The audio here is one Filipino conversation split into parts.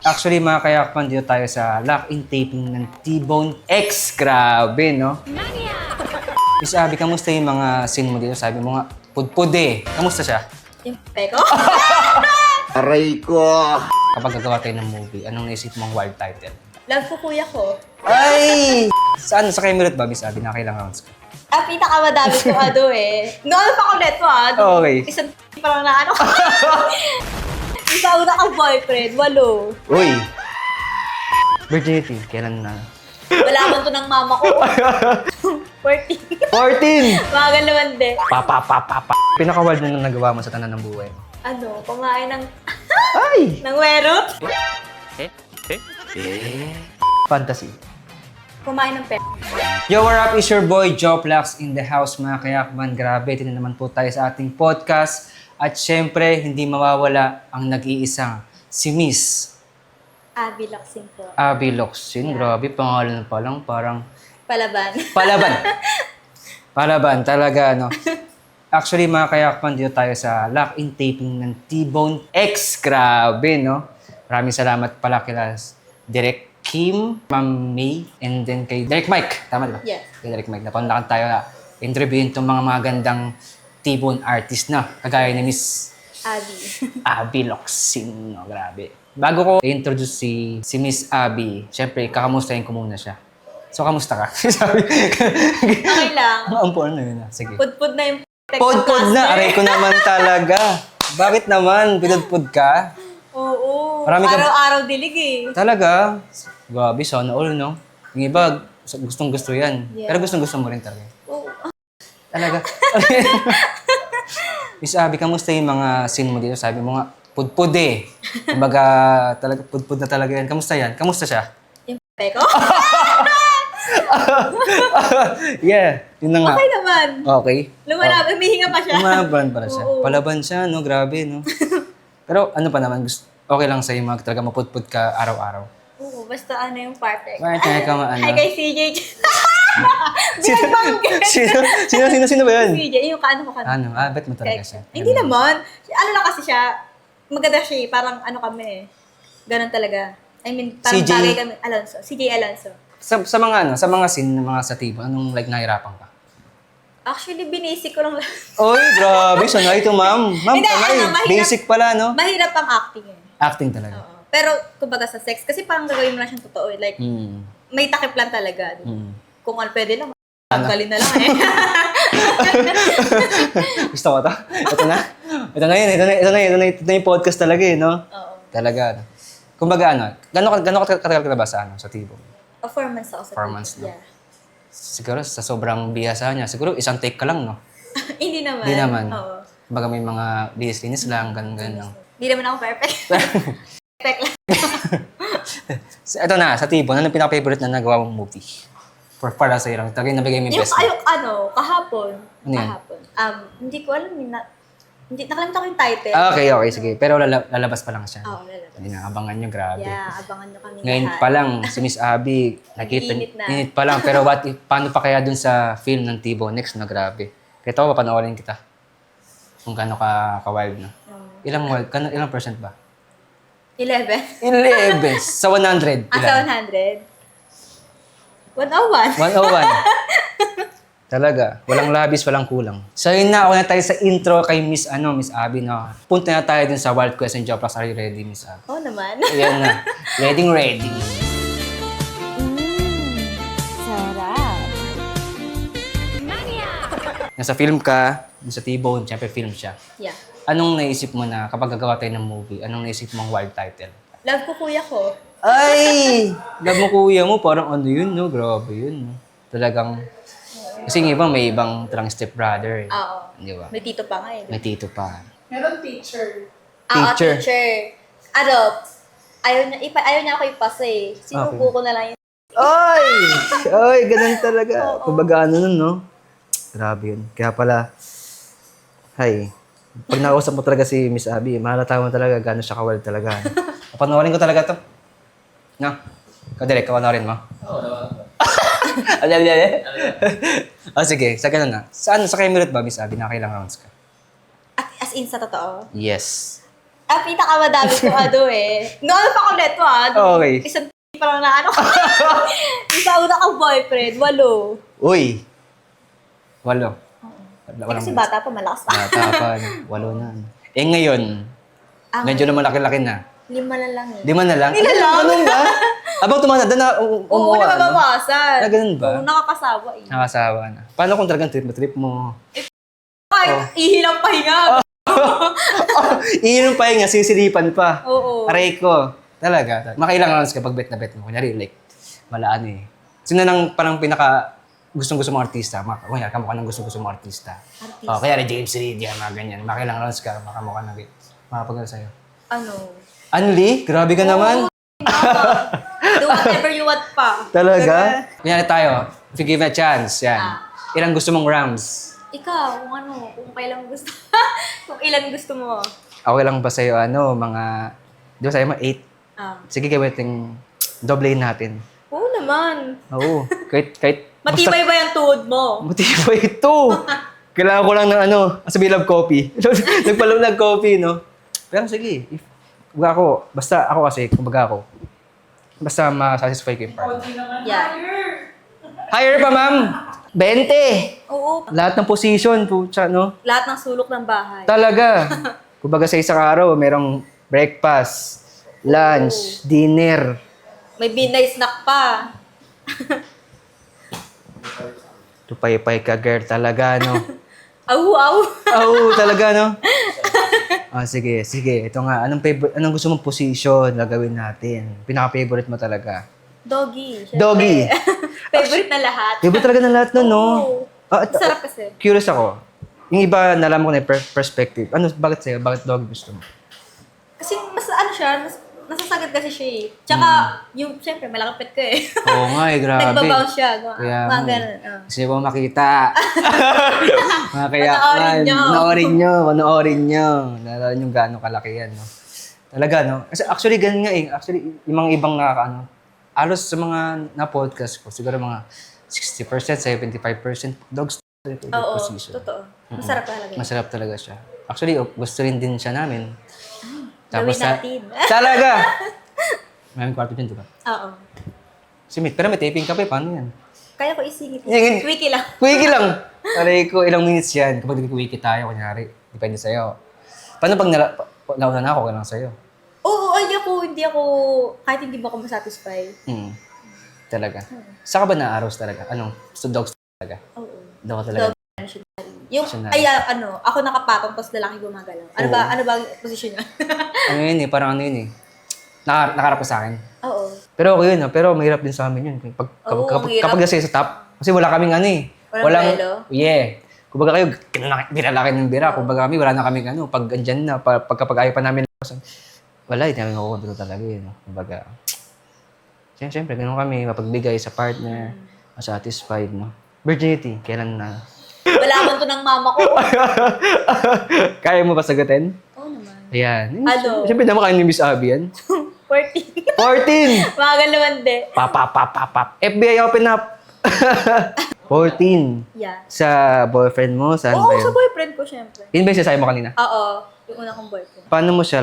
Actually, mga kayakpan, dito tayo sa lock-in taping ng T-Bone X. Grabe, no? Miss Abby, kamusta yung mga scene mo dito? Sabi mo nga, pudpud eh. Kamusta siya? Yung peko? Aray ko! Kapag gagawa tayo ng movie, anong naisip mong wild title? Love ko kuya ko. Ay! Saan? Sa Kemirut ba, Miss Abby? Nakailang rounds ka? Pinakamadami ko eh. Noon pa ulit mo Okay. Isang parang na ano. Isa una kang boyfriend, 8. Uy! Virginity, kailan na? Wala to ng mama ko. 14. 14! Mga galaman din. Pinaka-wild na nagawa mo sa tanan ng buhay. Ano, kumain ng Ay! ng werot? Fantasy. Kumain ng peko. Yo, what up? Is your boy, Joplax in the house, mga kayakman. Grabe, tinan naman po tayo sa ating podcast. At syempre, hindi mawawala ang nag-iisang si Miss Abby Locsin po. Abby Locsin. Grabe, pangalan pa lang, parang Palaban. palaban. Palaban, talaga, no? Actually, mga kayakman, dito tayo sa lock-in taping ng T-Bone X. Grabe, no? Maraming salamat pala kila Direk Kim, Ma'am May, and then kay Direk Mike. Tama, di ba? Yes. Kay Direk Mike. Napunlakan tayo na interviewin itong mga magandang T-Bone artist na, kagaya ni Miss Abby. Abby Locsin. No, grabe. Bago ko i-introduce si Miss Abby, syempre, kakamustahin ko muna siya. So, kamusta ka? Sabi. Okay lang. Ang porno yun na. Sige. Pudpud na yung Pod na. Aray ko naman talaga. Bakit naman? Pinudpud ka? Oo. Marami ka- Araw-araw dilig eh. Talaga? Grabe, sana all, no? Yung iba, gustong-gusto yan. Yeah. Pero gustong-gusto mo rin talaga. Oo. Talaga. Miss Abby, kamusta yung mga scene mo dito? Sabi mo nga, pudpud eh. Kumbaga, talaga, pudpud na talaga yan. Kamusta yan? Kamusta siya? Yung peko? Yeah, yun na nga. Okay naman. Okay. Lumalab, humihinga pa siya. Lumaban pala siya. Oo. Palaban siya, no? Grabe, no? Pero ano pa naman, okay lang sa'yo mag talaga mapudpud ka araw-araw. Oo, basta ano yung perfect. Bakit kaya ka maano? Hi kay CJ. Sino, sino ba yun? CJ, yung kaano ko kanina. Ano? Bet mo talaga siya. Hindi naman. Ano lang kasi siya, maganda siya eh. Parang ano kami eh. Ganon talaga. I mean, parang CJ. bagay kami. Alonso. CJ Alonso. Sa mga ano, sa mga scene ng mga sa TV, anong like nahirapan ka? Actually, binasic ko lang. Oy, grabe, sanay ito, ma'am. Ma'am, Hindi, sanay. ano, mahirap. Basic pala, no? Mahirap ang acting eh. Acting talaga. Oo. Pero, kumbaga sa sex, kasi parang gagawin mo na siyang totoo eh. Like, Hmm. may takip lang talaga. Hmm. Kung ano pwede lang, tanggalin na lang eh. Gusto ko to? Ito na. Ito na yun. Ito na yung podcast talaga eh, no? Oo. Talaga. No? Kumbaga ano, gano'n katagal ka na ba sa ano, sa TV? 4 months ako sa 4 months TV. na. Yeah. Siguro sa sobrang bihasa niya, siguro isang take ka lang, no? Hindi naman. Hindi naman. Oo. Kumbaga may mga linis lang, ganun lang. Hindi naman ako perfect. Perfect lang. Ito na, sa T-Bone, ano pinaka-favorite na nagawa mong movie? Para sa lang. Talagang nabigay mo yung Yung best mo. kahapon. Ano yan? Kahapon. Hindi ko alam. Nakalimutan ko yung title. Okay, sige. Pero lalabas pa lang siya. Oo, lalabas. Hindi na, abangan nyo, grabe. Yeah, abangan nyo kami Ngayon lahat. pa lang, si Miss Abby, nakita, Init na. init pa lang. Pero paano pa kaya dun sa film ng T-Bone Next na grabe? Kaya ito, papanoorin kita. Kung gaano ka-wild na. Ilang percent ba? 11. 11. Sa 100. Sa Ilan? 100. 101. 101. Talaga. Walang labis, walang kulang. So yun na, ako na tayo sa intro kay Miss Abby. No? Punta na tayo dun sa wild question job. Are you ready, Miss Abby? Oo naman. Ayan na. Ready. Sarap. Nasa film ka, sa T-Bone, syempre film siya. Yeah. Anong naisip mo na kapag gagawa tayo ng movie, anong naisip mong wild title? Love ko kuya ko. Ay! Love mo kuya mo, parang ano yun, no? Grabe yun, no? Talagang, kasi yung iba, may ibang talang stepbrother. Oo. Di ba? May tito pa nga eh. May tito pa. Meron teacher. Teacher. Teacher. Ayaw niya ako ipasa eh. Sinubo ko na lang yun. Ay, ganun talaga. Kumbaga ano nun, no? Grabe yun. Kaya pala, pag nakausap mo talaga si Miss Abby, mahalata mo talaga gano'n siya ka-wild talaga. Papanoorin ko talaga to. No? Direk, kapanoorin mo? Oo. Sige, sa ganun na. Sa Kemirut ba, Miss Abby? Nakailang rounds ka? As in sa totoo. Yes. Ang pinakamadami ko Noon pa ko neto Okay. Isang pa lang na Isa una kang boyfriend, 8. Uy! 8. Kasi bata pa, malakas pa. Bata pa, 8 na. Ngayon, medyo na malaki-laki na. 5 na lang 5 na lang? Nila lang. Ganun ba? Abang tumatanda na Oo, nababawasan. Ganun ba? Oo, nakakasawa Nakasawa na. Paano kung talagang trip mo? Ay, ihilang pahinga. Iinom pa nga, sisiripan pa. Oo. Aray ko. Talaga. Makailang rounds kapag bet na bet mo. Kunyari, like, malaan eh. Sino nang parang pinaka gustong-gusto mong artista? Kunyari, kamukha ng gustong-gusto mong artista. Artista. Kaya James Reid, yan, mga ganyan. Makailang rounds ka, makamukha ng bet. Makapagano sa'yo. Anli? Grabe ka naman. Do whatever you want pa. Talaga? Kunyari tayo, if you give a chance, yan. Ilang gusto mong rounds? Ikaw, kung kailan gusto. Kung ilan gusto mo. Okay lang ba sa'yo, mga, di ba sa'yo mo, 8? Sige, gamitin, doblein natin. Oo naman. Oo. Kahit Matibay ba yung tuhod mo? matibay ito. Kailangan ko lang ng sabi love coffee. Nagpalunag coffee, no? Pero sige, basta ako kasi, basta ma-satisfy ko yung part. Yeah. Higher pa, ma'am! 20! Oo. Lahat ng position, putya, no? Lahat ng sulok ng bahay. Talaga. Kumbaga sa isang araw, merong breakfast, lunch, dinner. May midnight snack pa. Tupay-pay ka, girl, talaga, no? Aw. Oo, talaga, no? Sige. Ito nga, anong gusto mong position na gawin natin? Pinaka-favorite mo talaga? Doggy. Syempre. Doggy. Favorite na lahat. Favorite talaga ng lahat nun, no? Oo. Sarap kasi. Curious ako. Yung iba, nalaman ko na yung perspective. Bakit sa'yo? Bakit doggy gusto mo? Kasi mas nasasagad kasi siya eh. Tsaka, syempre, malaki pet ko eh. Oo nga grabe. Nagbabounce siya. Kaya Mga ganun. Gusto niyo ba makita? Mga kaya, Panoorin nyo. Panoorin nyo. Nalaman nyo gaano kalaki yan, no? Talaga, no? Kasi actually, ganun nga eh. Actually, yung mga ibang alos sa mga na-podcast ko, siguro mga 60%, 75% dogs Oo, position. totoo. Masarap talaga. Masarap talaga siya. Actually, gusto rin din siya namin. Gawin natin. Talaga! May kwarto dyan, di ba? Oo. Pero may taping ka pa, paano yan? Kaya ko isingit. Yan. Quickie lang. Quickie lang! Aray ko, ilang minutes yan. Kapag nag-quickie tayo, kunyari, depende sa'yo. Paano pag nauna na ako, kailangan sa'yo? Oo, hindi ako, kahit hindi mo ako masatisfy. Talaga. Saan ka ba na-arouse talaga? So dogs talaga? Oo. Dogs talaga? Yung, Missionary. ako nakapatong, tapos lalaki gumagalaw. Ano ba ang position niya? Parang nakaharap ka sa akin. Oo. Pero okay yun, pero mahirap din sa amin yun. Kapag nasa sa top, kasi wala kaming Walang duelo? Yeah. Kumbaga kayo, binalaki ng bira. Kumbaga kami, wala na kaming pag andyan na, pagkapag-ayaw pa namin, wala, hindi namin makukontrol talaga yun. Kumbaga, siyempre, ganun kami, mapagbigay sa partner, masatisfied, no? Virginity, kailan na? Wala to ng mama ko. Kaya mo ba sagutin? Oo naman. Ayan. Ano? Siyempre naman kayo ni Miss Abby yan. 14. 14! Mga galawande. Pap. FBI open up! 14. Yeah. Sa boyfriend mo? Saan ba Oo, yun? sa boyfriend ko, syempre. Yun ba yung sinasabi mo kanina? Oo. Yung una kong boyfriend. Paano mo siya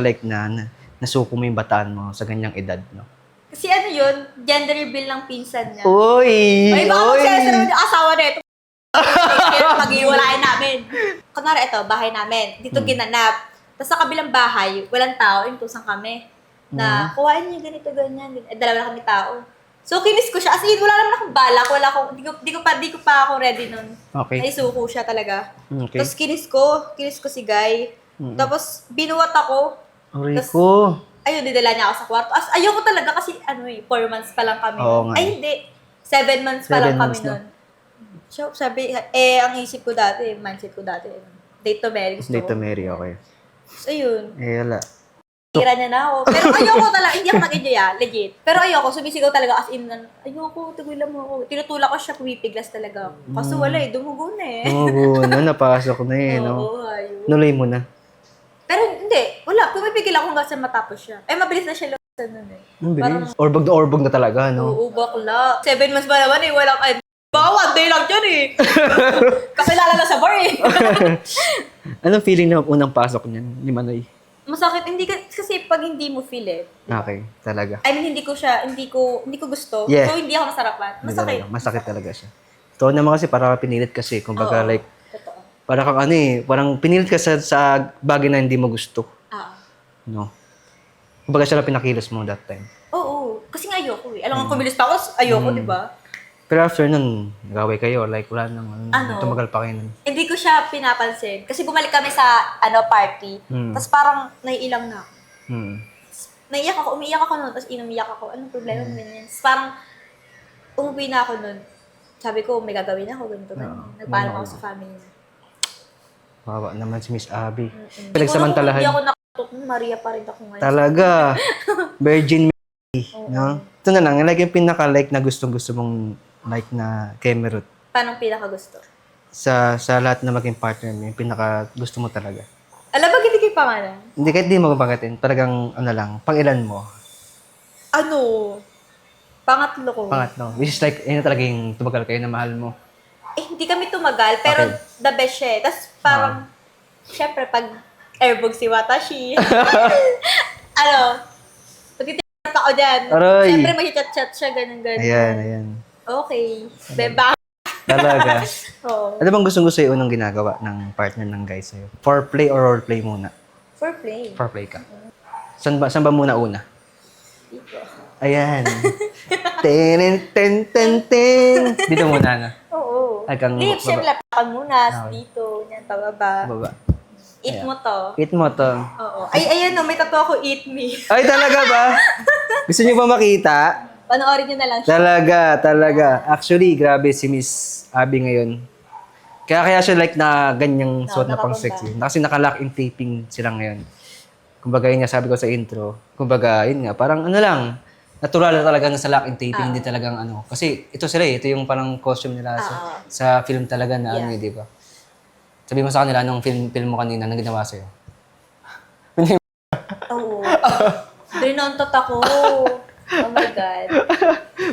nasuko mo yung bataan mo sa ganyang edad, no? Kasi yun, gender reveal ng pinsan niya. Uy! Ay, baka magsasara yung asawa na ito. Pag-iwalain namin. Kunwari, ito, bahay namin. Dito ginanap. Tapos sa kabilang bahay, walang tao, intusan kami. Na, kuhain niyo ganito, ganyan. Dalawa na kami tao. So, kinis ko siya. As in, wala naman akong balak. Di ko pa ako ready nun. Okay. Naisuko siya talaga. Okay. Tapos kinis ko si Guy. Tapos binuwat ako. Aray Tas- ko. Ayun, didala niya ako sa kwarto. Ayoko talaga kasi 4 months pa lang kami. Oo nga. Ay, hindi. 7 months pa 7 lang kami months na. nun. So, sabi, ang isip ko dati, mindset ko dati, date to marry gusto Date to ko. marry, okay. So, ayun. Wala. Tira niya na ako. Pero ayoko talaga, hindi ako nag-enjoy legit. Pero ayoko, sumisigaw talaga as in, ayoko, tugulan mo ako. Tinutulak ko siya, pumipiglas talaga. Kaso wala dumugo na eh. Oo, napasok na no? Oo, ayun. Nuloy mo na. Pero hindi, wala, pumipigil ako hanggang sa matapos siya. Mabilis na siya lumasan nun eh. Ang bilis. Orbog na talaga, no? Oo, bakla. 7 months pa naman walang, baka 1 day lang dyan eh. Kakilala na sa bar eh. Anong feeling na unang pasok niyan ni Manoy? Masakit, hindi kasi pag hindi mo feel eh. Okay, talaga. I mean, hindi ko gusto. Yeah. So, hindi ako nasarapan. Hindi Masakit. talaga. Masakit talaga siya. Ito naman kasi para pinilit kasi. Kumbaga Oo. like, Totoo. para kang ano eh, parang pinilit ka sa bagay na hindi mo gusto. Ah. No? Kumbaga siya lang pinakilos mo that time. Oo. Kasi nga ayoko eh. Alam mo, kumilos pa ako, ayoko, di ba? Pero after nun, nag-away kayo. Like, wala nang, tumagal pa kayo nun. Hindi ko siya pinapansin. Kasi bumalik kami sa party. Tapos parang naiilang na ako. Naiiyak ako, umiiyak ako nun, tapos inumiyak ako. Anong problema mo ganyan? Tapos parang umuwi na ako nun. Sabi ko, may gagawin ako, ganito, ganyan. Nagpaalam ako sa family na. Bawa naman si Miss Abby. Hindi Pinagsamantalahan. ako nakatutok, Maria pa rin ako ngayon. Talaga. Virgin Mary. No? Ito na lang, like yung pinaka-like na gustong-gusto mong like na Kemerut. Paano pinaka gusto? Sa lahat na maging partner mo, yung pinaka gusto mo talaga. Alam ba, hindi kayo pangalan? Hindi kahit di mo pagkatin, talagang ano lang, pangilan mo. Ano? Pangatlo ko. Pangatlo. Which is like, yun na talaga yung tumagal kayo na mahal mo. Hindi kami tumagal, pero Okay. the best siya eh. Tapos parang, syempre, pag airbog si Watashi, pagtitinap ako dyan. Aray! Syempre, may chat-chat siya, ganun-ganun. Ayan. Okay. Beba. Talaga. Oo. Ano bang gustong-gusto yung unang ginagawa ng partner ng guy sa'yo? Foreplay or roleplay muna? For play. Foreplay ka. Saan ba muna una? Dito. Ayan. ten, ten, ten, ten. Dito muna na. Oo. Hanggang Lips, baba. syempre, lapakan muna. Dito. Yan, pababa. Baba. Eat mo to. Eat mo to. Oo. Ay, ayan no, may tattoo ako, eat me. Ay, talaga ba? Gusto niyo ba makita? Panoorin nyo na lang siya. Talaga. Actually, grabe si Miss Abby ngayon. Kaya siya like na ganyang suot na pang nakapunta. sexy. Kasi naka-lock in taping sila ngayon. Kumbaga yun nga sabi ko sa intro. Kumbaga yun nga, parang ano lang, natural na talaga na sa lock in taping, hindi talagang ano. Kasi ito sila eh, ito yung parang costume nila sa film talaga na ano eh, di ba? Sabi mo sa kanila nung film mo kanina na ginawa sa'yo. Oo. Binontot ako. Oh my God.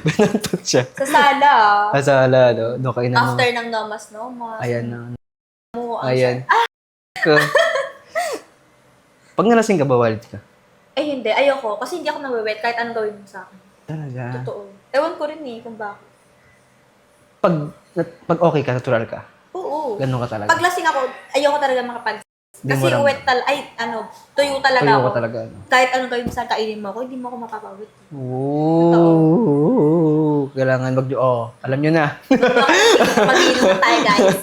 Binantot siya. Sa sala. Asala, no? Doon kayo na After ng Nomas. Ayan na. Mo, Ayan. Ko. Pag nalasing ka ba, wild ka? Ay, hindi. Ayoko. Kasi hindi ako nawewet kahit anong gawin mo sa akin. Talaga. Totoo. Ewan ko rin eh kung bakit. Pag okay ka, natural ka. Oo. Ganun ka talaga. Pag lasing ako, ayoko talaga makapag... Di Kasi mo ram- wet tuyo talaga Tuyo ako. ka talaga. No? Kahit anong gawin mo sa akin, kainin mo ako, hindi mo ako mapapawit. Ooh. Kailangan alam nyo na. Mag-iinom na tayo, guys.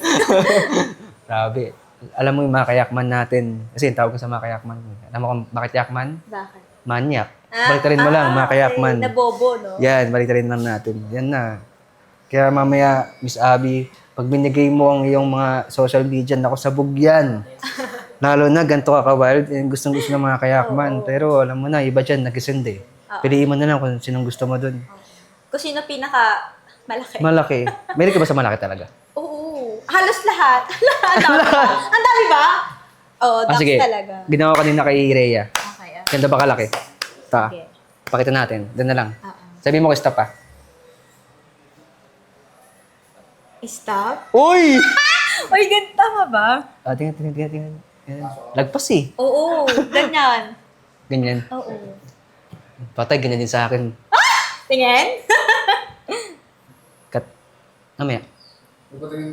Grabe. Alam mo yung mga kayakman natin. Kasi yung tawag ko sa mga kayakman. Alam mo kung bakit yakman? Bakit? Manyak. Baliktarin mo lang, mga kayakman. Okay. Nabobo, no? Yan, baliktarin lang natin. Yan na. Kaya mamaya, Miss Abby, pag binigay mo ang iyong mga social media, naku, sabog yan. Lalo na, ganito ka ka-wild, gustong-gusto ng mga kayakman. Pero alam mo na, iba dyan, nag-send eh. Piliin mo na lang kung sinong gusto mo dun. Kung sino pinaka malaki. Malaki. Meron ka ba sa malaki talaga? Oo. Halos lahat. Ang dami ba? Oo, ducks Sige. talaga. Ginawa ko kanina kay Rhea. Okay, Ganda ba kalaki? Ta. Sige. Pakita natin. Doon na lang. Oo. Sabi mo ko stop ah. Stop? Uy! Uy, ganito tama ba? Tingnan. Lagpas eh. Oo, ganyan. Ganyan. Oo. Patay, ganyan din sa akin. Tingin? Cut. Mamaya.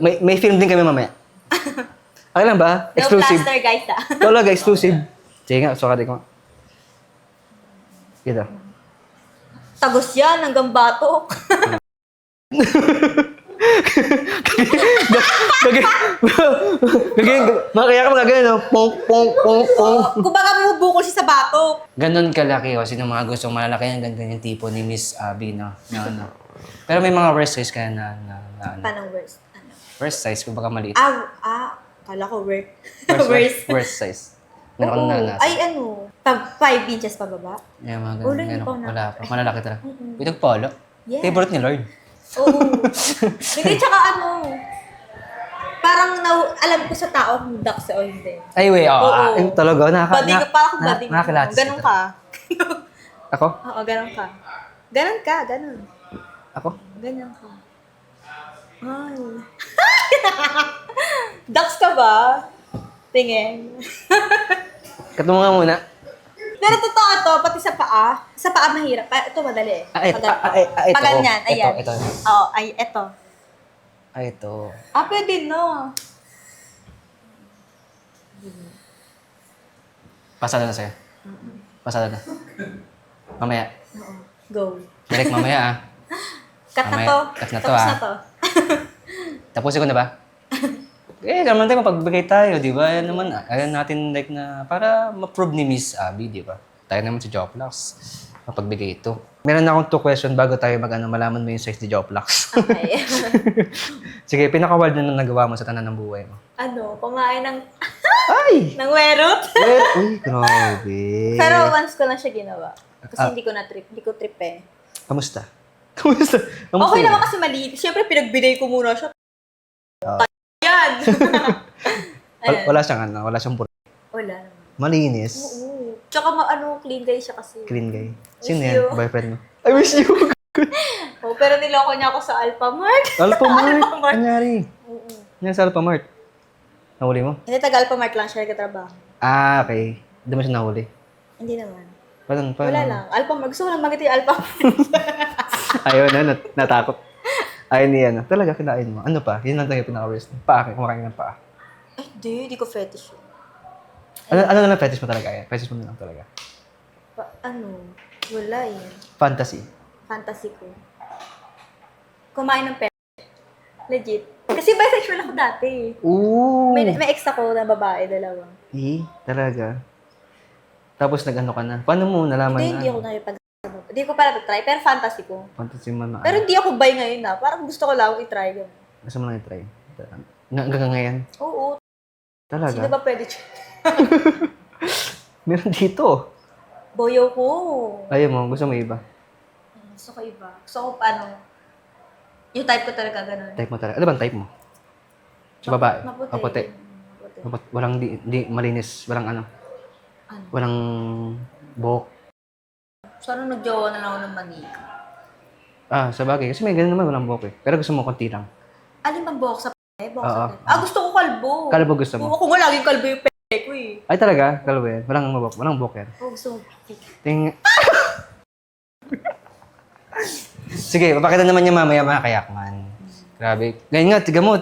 May film din kami mamaya. Okay lang ba? No Exclusive. plaster, guys, ah. Talaga, exclusive. Sige nga, sukati ko. Gito. Tagos yan, hanggang batok. Makakaya ka mga ganyan, no? Pong, pong, pong, pong. Kung baka bubukol siya sa batok. Ganon kalaki o sino mga gustong malalaki yan, ganyan yung tipo ni Miss Abby, no? Na. Pero may mga worst size kaya na ano. Paano worst? Ano? Worst size, kung baka maliit. Kala ko worst. Worst size. Meron ka na nasa. Ay, 5 inches pa baba? Yeah, mga ganun. Ulo niyo Ganun. pa na. Wala pa. Malalaki talaga. Itong polo. Yeah. Favorite ni Lord. Oo. Hindi, tsaka parang alam ko sa tao kung ducks o hindi. Ay, wait. Oo. Talaga. Body ka pa ako, body mo. Nakakilatis Ganon ito. ka. Ako? Oo, ganon ka. Ganon ka, ganon. Ako? Ganyan ka. Ay. Ducks ka ba? Tingin. Katunga muna. Pero totoo to, pati sa paa. Sa paa mahirap. Ito madali eh. Ito. Pag ganyan, ayan. Ito. Oo, ay, ito. Ito. Pwede no. Pasada na sa'yo. Pasada na. Mamaya. Oo. Go. Direct mamaya ah. Cut na Mamaya. to. Cut na to, Tapos ah. na to. Tapusin ko na ba? Naman tayo mapagbigay tayo, di ba? Ayan naman, ayan natin like na, para ma-prove ni Miss Abby, di ba? Tayo naman si Joplox. Mapagbigay ito. Meron na akong 2 question bago tayo malaman mo yung size ni Joplox. Okay. Sige, pinaka-wild na nagawa mo sa tanan ng buhay mo. Kumain ng Ay! ng werot. Uy, grabe. Pero once ko lang siya ginawa. Kasi hindi ko na trip. Hindi ko trip eh. Kamusta? Kamusta? Okay naman kasi maliit. Siyempre, pinagbinay ko muna siya. Yan! Wala siyang puro. Wala naman. Malinis. Oo. Tsaka clean guy siya kasi. Clean guy. Sino Miss yan? you. Boyfriend mo? I wish you. Pero niloko niya ako sa Alphamart. Alphamart. Alphamart. Anyari? Oo. Yan sa Alphamart. Nahuli mo? Hindi, taga-Alphamart lang siya nagkatrabaho. Okay. Hindi mo siya nahuli. Hindi naman. Paano? Wala lang. Alphamart. Gusto ko lang magiti yung Alphamart. Ayaw na, natakot. Ayaw niya na. Talaga, kinain mo. Ano pa? Yun lang talaga yung pinaka-worst. Paa, kumakain ng paa. Hindi ko fetish yun. Ano na lang fetish mo talaga? Fetish mo na lang talaga. Wala eh. Fantasy. Fantasy ko. Kumain ng pera. Legit. Kasi bisexual ako dati. Ooh! May ex ako na babae, dalawa. Talaga? Tapos nag-ano ka na? Paano mo nalaman Hindi ako nakipag Hindi ko pala try pero fantasy ko. Fantasy mo na. Pero hindi ako buy ngayon na. Parang gusto ko lang i-try yun. Gusto mo lang i-try? Hanggang ngayon? Oo. Talaga? Sino ba pwede siya? Meron dito. Boyo ko. Ayaw mo, gusto mo iba. Gusto ko iba. Gusto ko yung type ko talaga ganun. Type mo talaga. Ano bang type mo? Sa babae? Maputi. O puti? Maputi. Walang di malinis. Walang ano? Ano? Walang buhok. Sana nagjowa na lang ako ng manika. Sa bagay. Kasi may ganun naman walang buhok eh. Pero gusto mo konti lang. Alin bang buhok sa pe? Buhok Oo. sa gusto ko kalbo. Kalbo gusto mo? Ako nga laging kalbo yung pe ko eh. Ay talaga? Kalbo yan? Walang buhok yan. Gusto mo. Sige, papakita naman niya mamaya mga kayakman. Grabe. Ngayon nga, tiga mo.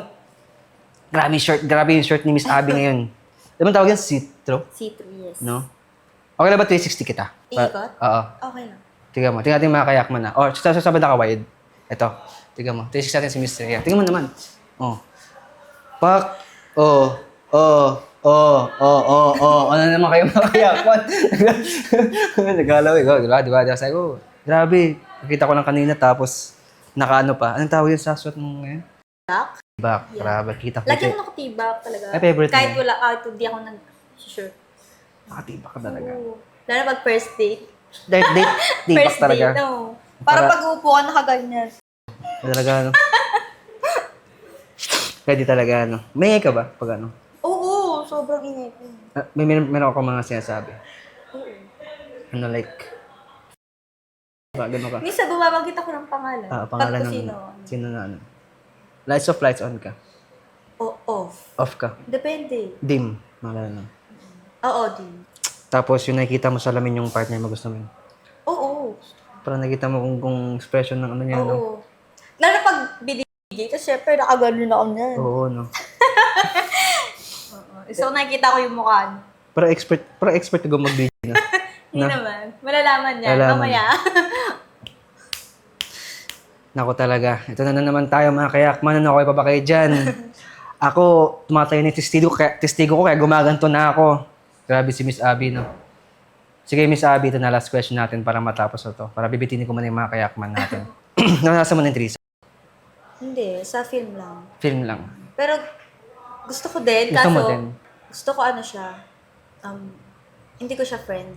Grabe yung short ni Miss Abby ngayon. Di ba tawag yan? Citro? C3, yes. No? Okay na ba 360 kita? Iikot? Oo. Okay lang. Tiga mo. Tingnan natin mga kayakman na. Sa banda ka wide. Ito. Tiga mo. 360 natin si Miss Rhea. Tingnan mo naman. Pak. Ano naman kayo mga kayakman? Nagalaw eh. Diba? Sabi ko, grabe. Nakita ko lang kanina tapos nakaano pa. Anong tawag yun sa suot mo ngayon? Black? Back. Yeah. Grabe. Kita ko. Lagi ako nakatibak talaga. Ay, favorite Kahit mo? wala, hindi ako nag-shirt. Nakatiba ka talaga. Oo. Lalo pag first date. Date. Tibak First talaga. date, no. Para pag uupo ka nakaganyan. Talaga ano. Pwede talaga ano. May ka ba pag ano? Oo, sobrang ingay ko. Meron ako mga sinasabi. Oo. Ano like, gano'n ka? Minsan bumabanggit ako ng pangalan. Pangalan Pag ng sino. sino na ano. Lights off, lights on ka. O off. Off ka. Depende. Dim. Mga ganun. Oo, din. Tapos yung nakikita mo sa lamin yung partner mo gusto mo yun. Oo. Parang nakita mo kung expression ng ano niya, no? Oo. Lalo pag binigay, kasi syempre nakagano na ako niyan. Oo, no? So nakikita ko yung mukha niya. Para expert ka mag-video na. Hindi naman. Malalaman niya. Malalaman. Mamaya. Nako talaga. Ito na naman tayo mga kayakman. Ano ako ipapakay dyan? Ako, tumatayo na yung testigo ko kaya gumaganto na ako. Grabe si Miss Abby, no? Sige, Miss Abby, ito na last question natin para matapos na to. Para bibitinin ko muna yung mga kayakman natin. Nasa mo na yung threesome? Hindi, sa film lang. Film lang. Pero gusto ko din, Gusto kaso mo din? gusto ko ano siya, hindi ko siya friend.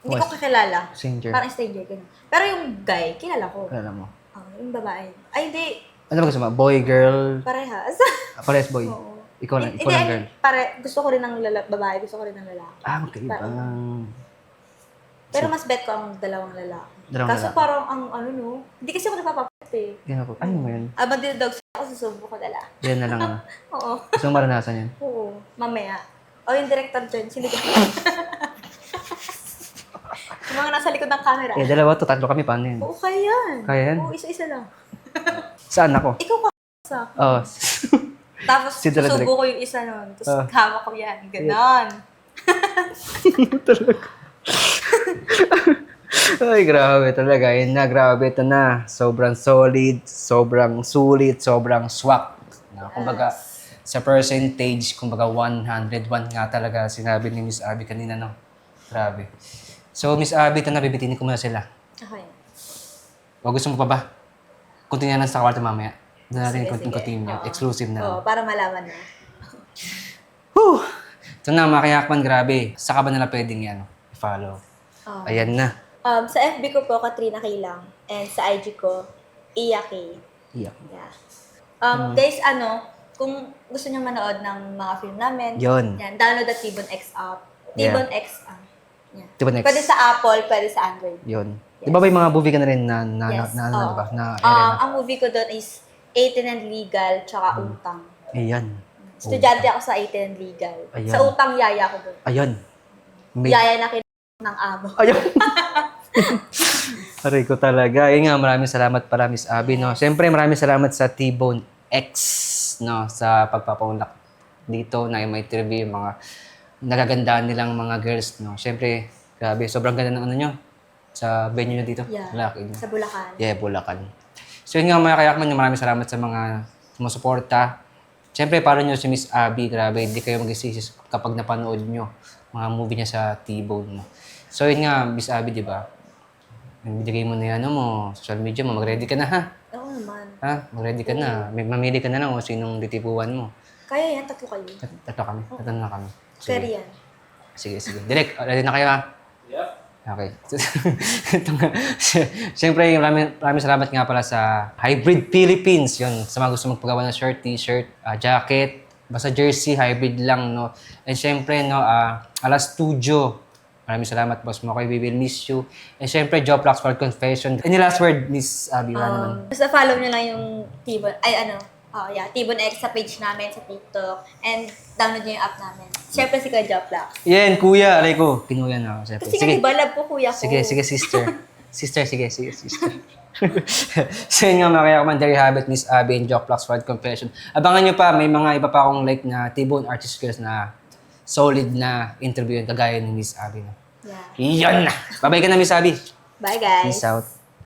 Hindi ko What? kakilala. Stranger. Parang stranger, ganun. Pero yung guy, kilala ko. Kala mo. Yung babae. Ay, hindi. Ano ba gusto mo? Boy, girl? Parehas. Parehas boy? Oo. Ikaw lang, Hindi, ikaw lang girl? gusto ko rin ng babae, gusto ko rin ng lalaki. Magkaiba. Pero mas bet ko ang dalawang lalaki. Dalawang Kaso lalaki. parang ang no, hindi kasi ako napapapit eh. Yan ako. Ano mo yan? Abang dinadog ako, susubo ko dala. Yan na lang. Ano. Oo. Gusto mo maranasan yan? Oo. Mamaya. O, yung director dyan, sino ka? Yung mga nasa likod ng camera. Eh, dalawa to, tatlo kami, paano yun? Oo, kaya yan. Kaya yan? Oo, isa-isa lang. Saan ako? Ikaw ka sa akin. Oh. Tapos, Si Dala susubo Direk. ko yung isa nun. Tapos, Ah. hawak ko yan. Ganon. Ay, grabe talaga. Yun na, grabe. Ito na. Sobrang solid, sobrang sulit, sobrang swak. Na, kumbaga, sa percentage, kumbaga 101 nga talaga sinabi ni Miss Abby kanina, no? Grabe. So, Miss Abby, ito na, bibitinin ko muna sila. Okay. O gusto mo pa ba? Continue na sa kwarto mamaya. Doon natin Sige, sige. continue. Oo. Exclusive na. Oo, para malaman na. Whew! Ito na, mga kayakman, grabe. Saka ba nila pwedeng yan? I-follow. Oo. Ayan na. Sa FB ko po, Katrina K lang. And sa IG ko, Iya K. Iyak. Yeah. Guys, kung gusto niyo manood ng mga film namin, Yun. yan, download the Tibon X app. Yeah. Tibon X app. Yan. Diba next? Pwede sa Apple, pwede sa Android. Yun. Di ba may mga movie ka na rin na Yes. ano Oo. ba? Na area na? Ang movie ko doon is 18 and Legal, tsaka Utang. Ayan. Estudyante ako sa 18 and Legal. Ayan. Sa Utang, yaya ko doon. Ayan. May... Yaya na ng amo. Ayan. Aray ko talaga. Ayun nga, maraming salamat pala, Miss Abby, no? Siyempre, maraming salamat sa T-Bone X, no? Sa pagpapaunlak dito na may interview yung mga nagagandaan nilang mga girls, no? Siyempre, grabe, sobrang ganda ng ano nyo sa venue nyo dito. Yeah. Laki nyo. Sa Bulacan. Yeah, Bulacan. So yun nga mga kayakman, maraming salamat sa mga sumusuporta. Siyempre, para nyo si Miss Abby, grabe, hindi kayo mag-isisi kapag napanood nyo mga movie niya sa T-Bone. No? So yun nga, Miss Abby, di ba? Bigay mo na yan mo, social media mo, mag-ready ka na ha? Oo naman. Ha? Mag-ready ka na. Mamili ka na lang kung sinong titipuan mo. Kaya yan, tatlo kayo. Tatlo kami. Tatlo na kami. Pero yan. Sige, sige. Direk, ready na kayo ha? Yep. Okay. Ito nga. Siyempre, maraming salamat nga pala sa Hybrid Philippines. Yun, sa mga gusto magpagawa ng shirt, t-shirt, jacket, basta jersey, hybrid lang, no? And siyempre, no, Ala Studio. Maraming salamat, boss mo. We will miss you. And siyempre, Joplax for Confession. Any last word, Miss Abby? Wala naman. Basta follow nyo lang yung Tibon, Tibon X sa page namin sa TikTok. And download nyo yung app namin. Siyempre si Kuya Joplax. Yan, kuya. Aray ko. Kinuya na ako. Siyempre. Kasi nga diba, love ko kuya ko. Sige, sige, sister. Sister, sige, sister. So yun nga mga kaya there you have it, Miss Abby and Joplax for Confession. Abangan nyo pa, may mga iba pa akong like na T-Bone Artist Girls na solid na interview yun, kagaya ni Miss Abby. No? Yeah. Yan na! Bye-bye ka na, Miss Abby. Bye guys. Peace out.